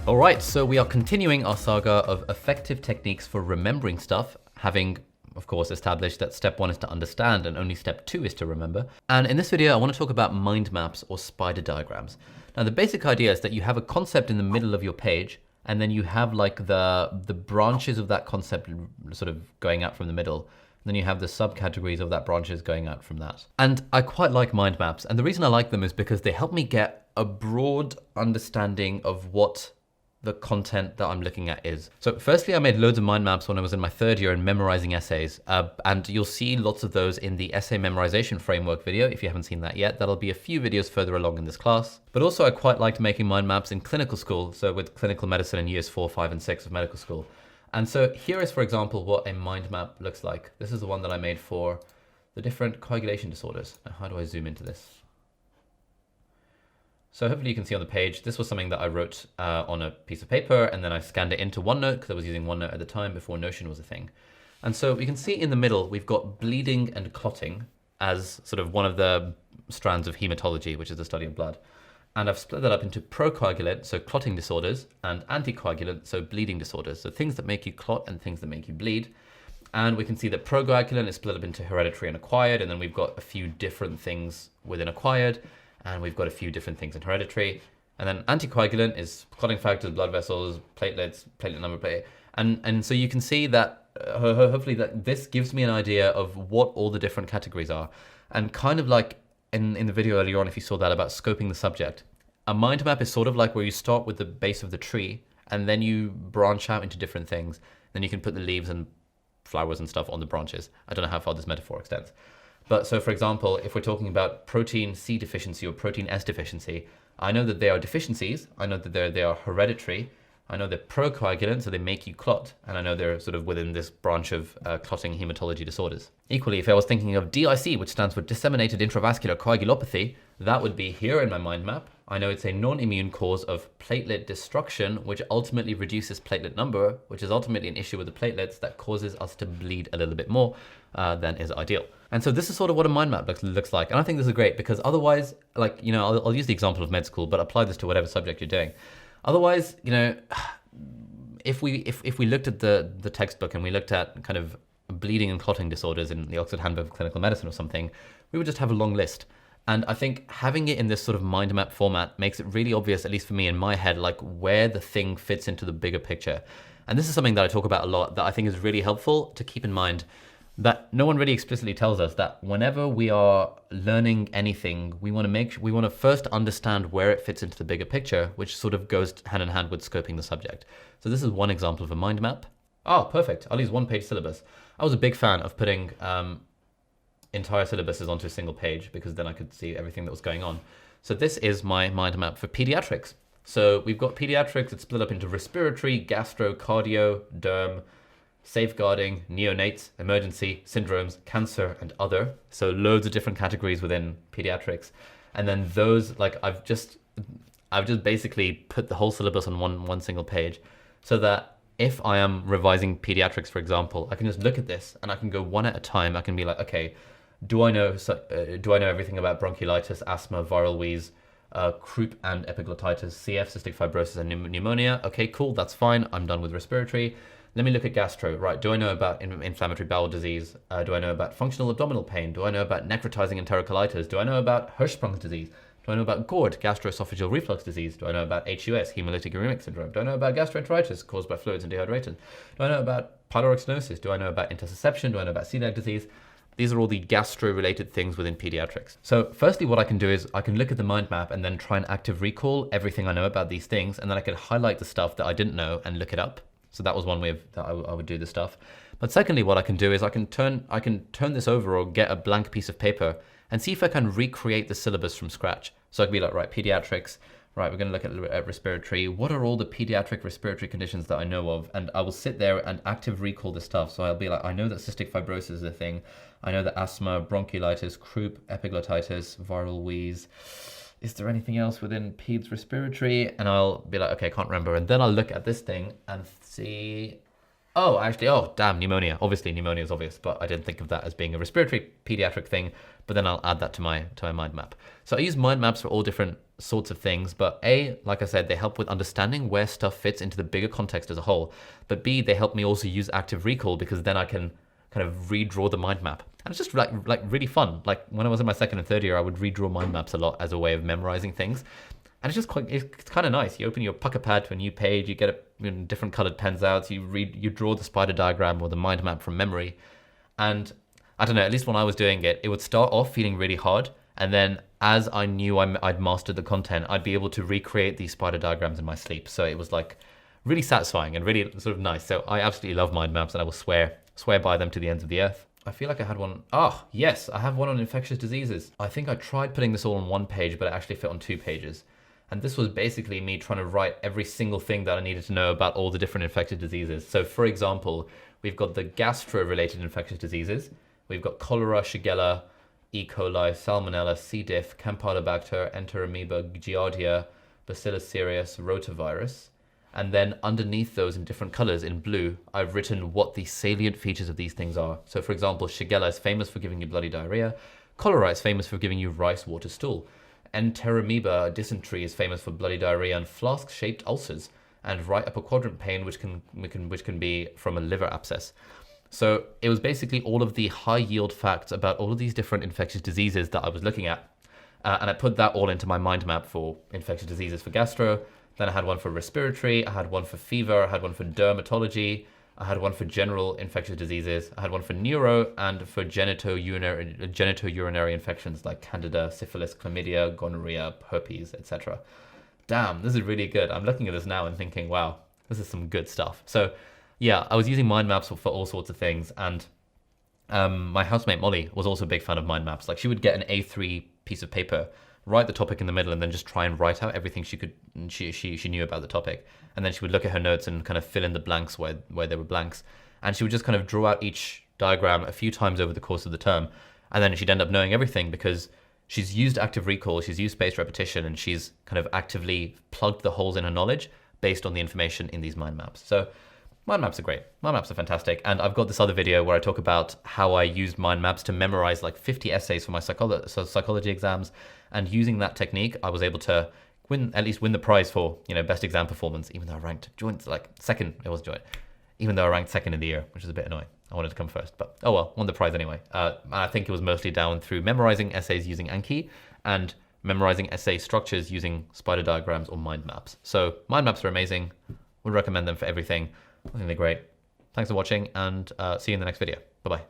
All right, so we are continuing our saga of effective techniques for remembering stuff, having, of course, established that step 1 is to understand and only step 2 is to remember. And in this video, I want to talk about mind maps or spider diagrams. Now, the basic idea is that you have a concept in the middle of your page, and then you have like the branches of that concept sort of going out from the middle. Then you have the subcategories of that branches going out from that. And I quite like mind maps. And the reason I like them is because they help me get a broad understanding of what the content that I'm looking at is. So firstly, I made loads of mind maps when I was in my 3rd year in memorizing essays. And you'll see lots of those in the essay memorization framework video. If you haven't seen that yet, that'll be a few videos further along in this class. But also I quite liked making mind maps in clinical school. So with clinical medicine in years 4, 5, and 6 of medical school. And so here is, for example, what a mind map looks like. This is the one that I made for the different coagulation disorders. Now, how do I zoom into this? So hopefully you can see on the page, this was something that I wrote on a piece of paper, and then I scanned it into OneNote because I was using OneNote at the time before Notion was a thing. And so you can see in the middle, we've got bleeding and clotting as sort of one of the strands of hematology, which is the study of blood. And I've split that up into procoagulant, so clotting disorders, and anticoagulant, so bleeding disorders. So things that make you clot and things that make you bleed. And we can see that procoagulant is split up into hereditary and acquired, and then we've got a few different things within acquired, and we've got a few different things in hereditary. And then anticoagulant is clotting factors, blood vessels, platelets, platelet number plate. And so you can see that hopefully that this gives me an idea of what all the different categories are. And kind of like in the video earlier on, if you saw that about scoping the subject, a mind map is sort of like where you start with the base of the tree and then you branch out into different things. Then you can put the leaves and flowers and stuff on the branches. I don't know how far this metaphor extends. But so for example, if we're talking about protein C deficiency or protein S deficiency, I know that they are deficiencies. I know that they are hereditary. I know they're procoagulant, so they make you clot. And I know they're sort of within this branch of clotting hematology disorders. Equally, if I was thinking of DIC, which stands for disseminated intravascular coagulopathy, that would be here in my mind map. I know it's a non-immune cause of platelet destruction, which ultimately reduces platelet number, which is ultimately an issue with the platelets that causes us to bleed a little bit more than is ideal. And so this is sort of what a mind map looks like. And I think this is great because otherwise, like, you know, I'll use the example of med school, but apply this to whatever subject you're doing. Otherwise, you know, if we looked at the textbook and we looked at kind of bleeding and clotting disorders in the Oxford Handbook of Clinical Medicine or something, we would just have a long list. And I think having it in this sort of mind map format makes it really obvious, at least for me in my head, like where the thing fits into the bigger picture. And this is something that I talk about a lot that I think is really helpful to keep in mind, that no one really explicitly tells us that whenever we are learning anything, we want to first understand where it fits into the bigger picture, which sort of goes hand in hand with scoping the subject. So this is one example of a mind map. Oh, perfect. I'll use one-page syllabus. I was a big fan of putting entire syllabuses onto a single page because then I could see everything that was going on. So this is my mind map for pediatrics. So we've got pediatrics, it's split up into respiratory, gastro, cardio, derm, safeguarding, neonates, emergency, syndromes, cancer, and other. So loads of different categories within pediatrics. And then those, like I've just basically put the whole syllabus on one single page so that if I am revising pediatrics, for example, I can just look at this and I can go one at a time. I can be like, okay, do I know everything about bronchiolitis, asthma, viral wheeze, croup and epiglottitis, CF, cystic fibrosis, and pneumonia? Okay, cool, that's fine. I'm done with respiratory. Let me look at gastro. Right, do I know about inflammatory bowel disease? Do I know about functional abdominal pain? Do I know about necrotizing enterocolitis? Do I know about Hirschsprung's disease? Do I know about GORD, gastroesophageal reflux disease? Do I know about HUS, hemolytic uremic syndrome? Do I know about gastroenteritis caused by fluids and dehydration? Do I know about pyloric stenosis? Do I know about intussusception? Do I know about celiac disease? These are all the gastro-related things within pediatrics. So firstly, what I can do is I can look at the mind map and then try and active recall everything I know about these things, and then I can highlight the stuff that I didn't know and look it up. So that was one way that I would do this stuff. But secondly, what I can do is I can turn this over or get a blank piece of paper and see if I can recreate the syllabus from scratch. So I can be like, right, pediatrics, right, we're going to look at respiratory. What are all the pediatric respiratory conditions that I know of? And I will sit there and active recall the stuff. So I'll be like, I know that cystic fibrosis is a thing. I know that asthma, bronchiolitis, croup, epiglottitis, viral wheeze. Is there anything else within peds respiratory? And I'll be like, okay, I can't remember. And then I'll look at this thing and see, oh, damn, pneumonia. Obviously, pneumonia is obvious, but I didn't think of that as being a respiratory pediatric thing. But then I'll add that to my mind map. So I use mind maps for all different sorts of things, but A, like I said, they help with understanding where stuff fits into the bigger context as a whole. But B, they help me also use active recall because then I can kind of redraw the mind map. And it's just like really fun. Like when I was in my second and third year, I would redraw mind maps a lot as a way of memorizing things. And it's just it's kind of nice. You open your pucker pad to a new page, you get different colored pens out, you draw the spider diagram or the mind map from memory. And I don't know, at least when I was doing it, it would start off feeling really hard. And then as I knew I'd mastered the content, I'd be able to recreate these spider diagrams in my sleep. So it was like really satisfying and really sort of nice. So I absolutely love mind maps and I will swear by them to the ends of the earth. I feel like I had one. Ah, yes, I have one on infectious diseases. I think I tried putting this all on one page, but it actually fit on 2 pages. And this was basically me trying to write every single thing that I needed to know about all the different infectious diseases. So for example, we've got the gastro-related infectious diseases. We've got cholera, Shigella, E. coli, Salmonella, C. diff, Campylobacter, Enteramoeba, Giardia, Bacillus cereus, rotavirus. And then underneath those in different colors in blue, I've written what the salient features of these things are. So for example, Shigella is famous for giving you bloody diarrhea. Cholera is famous for giving you rice water stool. Enteramoeba dysentery is famous for bloody diarrhea and flask-shaped ulcers, and right upper quadrant pain, which can be from a liver abscess. So it was basically all of the high-yield facts about all of these different infectious diseases that I was looking at, and I put that all into my mind map for infectious diseases for gastro. Then I had one for respiratory, I had one for fever, I had one for dermatology, I had one for general infectious diseases, I had one for neuro, and for genitourinary infections like candida, syphilis, chlamydia, gonorrhea, herpes, etc. Damn, this is really good. I'm looking at this now and thinking, wow, this is some good stuff. So yeah, I was using mind maps for all sorts of things, and my housemate Molly was also a big fan of mind maps. Like she would get an A3 piece of paper, write the topic in the middle, and then just try and write out everything she knew about the topic. And then she would look at her notes and kind of fill in the blanks where there were blanks. And she would just kind of draw out each diagram a few times over the course of the term. And then she'd end up knowing everything because she's used active recall, she's used spaced repetition, and she's kind of actively plugged the holes in her knowledge based on the information in these mind maps. So mind maps are great. Mind maps are fantastic. And I've got this other video where I talk about how I used mind maps to memorize like 50 essays for my psychology exams. And using that technique, I was able to at least win the prize for, best exam performance, even though I ranked second. It was joint, even though I ranked second in the year, which is a bit annoying. I wanted to come first, but oh well, won the prize anyway. I think it was mostly down through memorizing essays using Anki and memorizing essay structures using spider diagrams or mind maps. So mind maps are amazing. Would recommend them for everything. I think they're great. Thanks for watching, and see you in the next video. Bye-bye.